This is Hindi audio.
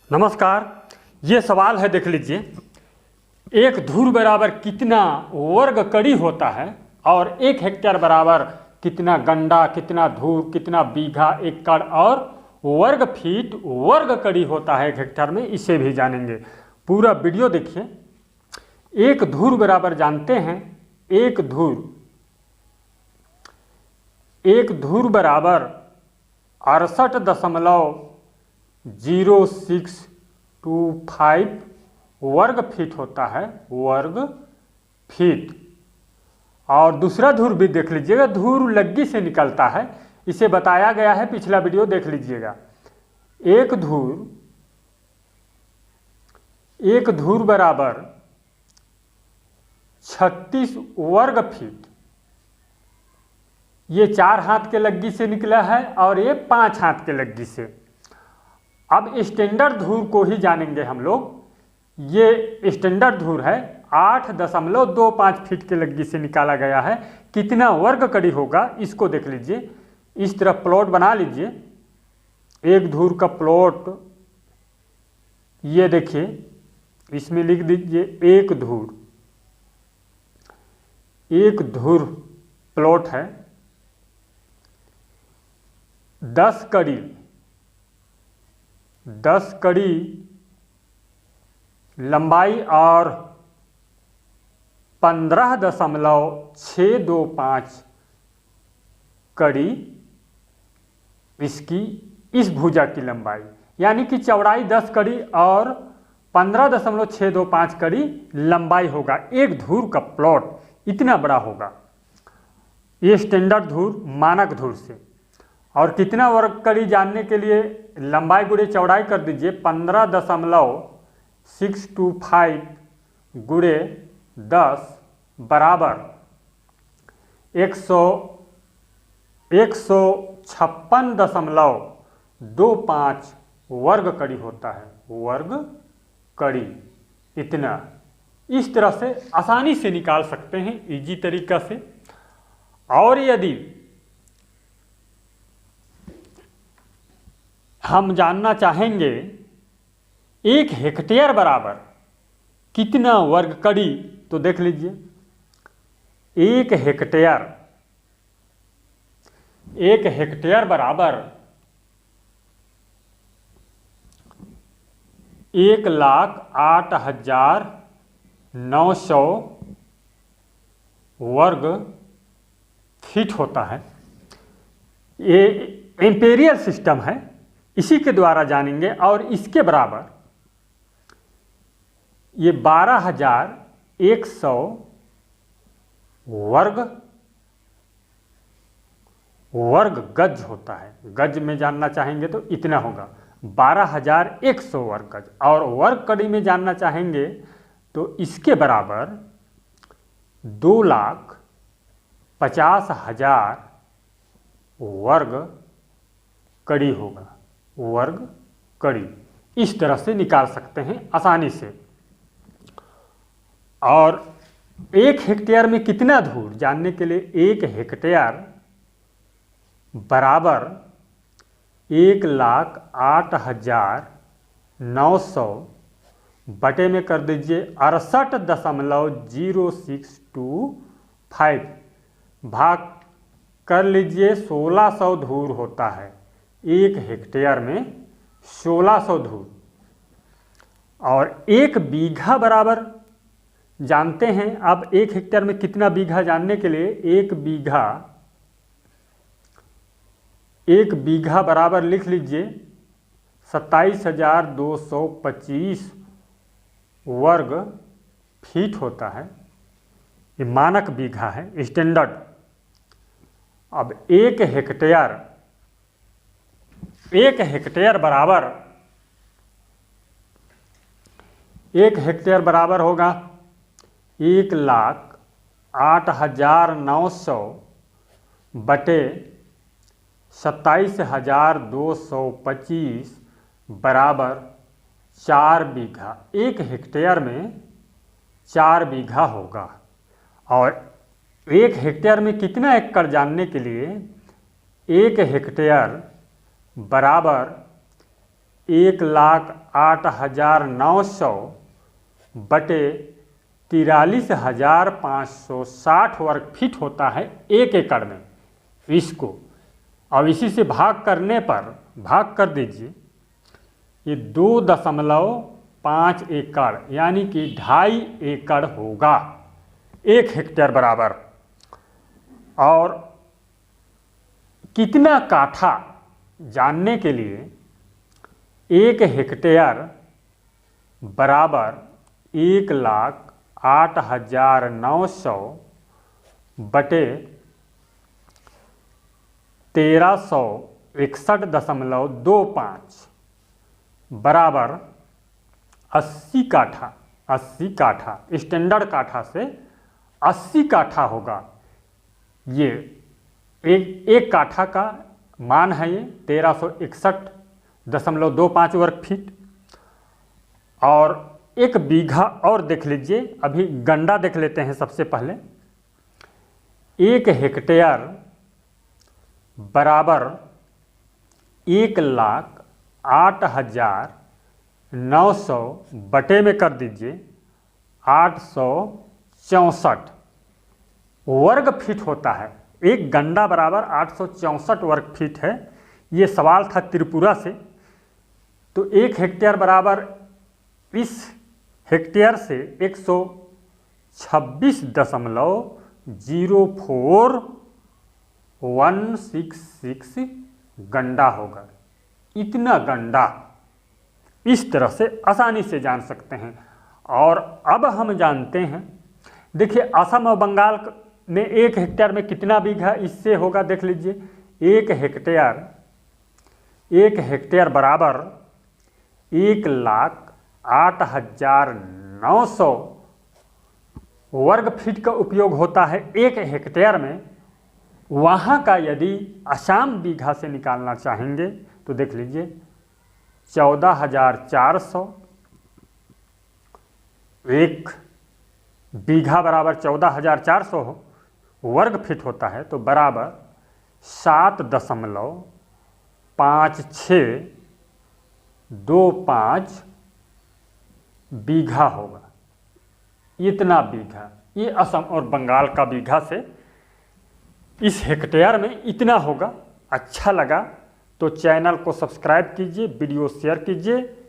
नमस्कार। ये सवाल है, देख लीजिए। एक धूर बराबर कितना वर्ग कड़ी होता है और 1 हेक्टेयर बराबर कितना गंडा, कितना धूर, कितना बीघा, एकड़ और वर्ग फीट वर्ग कड़ी होता है 1 हेक्टेयर में, इसे भी जानेंगे। पूरा वीडियो देखिए। एक धूर बराबर जानते हैं, एक धूर बराबर 68.0625 वर्ग फीट होता है, वर्ग फीट। और दूसरा धूर भी देख लीजिएगा, धूर लग्गी से निकलता है, इसे बताया गया है, पिछला वीडियो देख लीजिएगा। एक धूर बराबर 36 वर्ग फीट। ये 4 हाथ के लग्गी से निकला है और ये 5 हाथ के लग्गी से। अब स्टैंडर्ड धूर को ही जानेंगे हम लोग। ये स्टैंडर्ड धूर है, 8.25 फीट के लग्गी से निकाला गया है। कितना वर्ग कड़ी होगा इसको देख लीजिए। इस तरह प्लॉट बना लीजिए। एक धूर का प्लॉट ये देखिए, इसमें लिख दीजिए एक धूर प्लॉट है। 10 कड़ी लंबाई और 15.625 कड़ी इसकी इस भुजा की लंबाई, यानी कि चौड़ाई 10 कड़ी और 15.625 कड़ी लंबाई होगा। एक धूर का प्लॉट इतना बड़ा होगा। ये स्टैंडर्ड धूर, मानक धूर से। और कितना वर्ग कड़ी जानने के लिए लंबाई गुणे चौड़ाई कर दीजिए। 15.625 गुणे 10 बराबर 156.25 वर्ग कड़ी होता है, वर्ग कड़ी। इतना इस तरह से आसानी से निकाल सकते हैं, इजी तरीका से। और यदि हम जानना चाहेंगे 1 हेक्टेयर बराबर कितना वर्ग कड़ी, तो देख लीजिए। 1 हेक्टेयर बराबर 1,08,900 वर्ग फीट होता है। ये एम्पेरियल सिस्टम है, इसी के द्वारा जानेंगे। और इसके बराबर ये 12,100 वर्ग गज होता है। गज में जानना चाहेंगे तो इतना होगा, 12,100 वर्ग गज। और वर्ग कड़ी में जानना चाहेंगे तो इसके बराबर 2,50,000 वर्ग कड़ी होगा, वर्ग कड़ी। इस तरह से निकाल सकते हैं आसानी से। और 1 हेक्टेयर में कितना धूर जानने के लिए 1 हेक्टेयर बराबर 1,08,900 बटे में कर दीजिए 68.0625 भाग कर लीजिए 1600 धूर होता है। 1 हेक्टेयर में 1600 धूर। और 1 बीघा बराबर जानते हैं। अब 1 हेक्टेयर में कितना बीघा जानने के लिए 1 बीघा बराबर लिख लीजिए 27,225 वर्ग फीट होता है। ये मानक बीघा है, स्टैंडर्ड। अब 1 हेक्टेयर बराबर 1 हेक्टेयर बराबर होगा 1,08,900 बटे 27,225 बराबर 4 बीघा। 1 हेक्टेयर में 4 बीघा होगा। और 1 हेक्टेयर में कितना एकड़ जानने के लिए 1 हेक्टेयर बराबर 1,08,900 बटे 43,560 वर्ग फीट होता है 1 एकड़ में। इसको अब इसी से भाग करने पर भाग कर दीजिए, ये 2.5 एकड़ यानी कि 2.5 एकड़ होगा 1 हेक्टेयर बराबर। और कितना काठा जानने के लिए 1 हेक्टेयर बराबर 1,08,900 बटे 1361.25 बराबर 80 काठा। 80 काठा स्टैंडर्ड काठा से 80 काठा होगा। ये एक काठा का मान है, ये 1361.25 वर्ग फीट। और 1 बीघा और देख लीजिए, अभी गंडा देख लेते हैं सबसे पहले। 1 हेक्टेयर बराबर 1,08,900 बटे में कर दीजिए 864 वर्ग फीट होता है। 1 गंडा बराबर 864 वर्ग फीट है। ये सवाल था त्रिपुरा से। तो 1 हेक्टेयर बराबर इस हेक्टेयर से 126.04166 गंडा होगा। इतना गंडा इस तरह से आसानी से जान सकते हैं। और अब हम जानते हैं, देखिए असम और बंगाल में 1 हेक्टेयर में कितना बीघा इससे होगा देख लीजिए। 1 हेक्टेयर बराबर 1,08,900 वर्ग फीट का उपयोग होता है 1 हेक्टेयर में। वहाँ का यदि असम बीघा से निकालना चाहेंगे तो देख लीजिए 14,400। 1 बीघा बराबर 14,400 वर्ग फीट होता है, तो बराबर 7.5625 बीघा होगा। इतना बीघा, ये असम और बंगाल का बीघा से इस हेक्टेयर में इतना होगा। अच्छा लगा तो चैनल को सब्सक्राइब कीजिए, वीडियो शेयर कीजिए।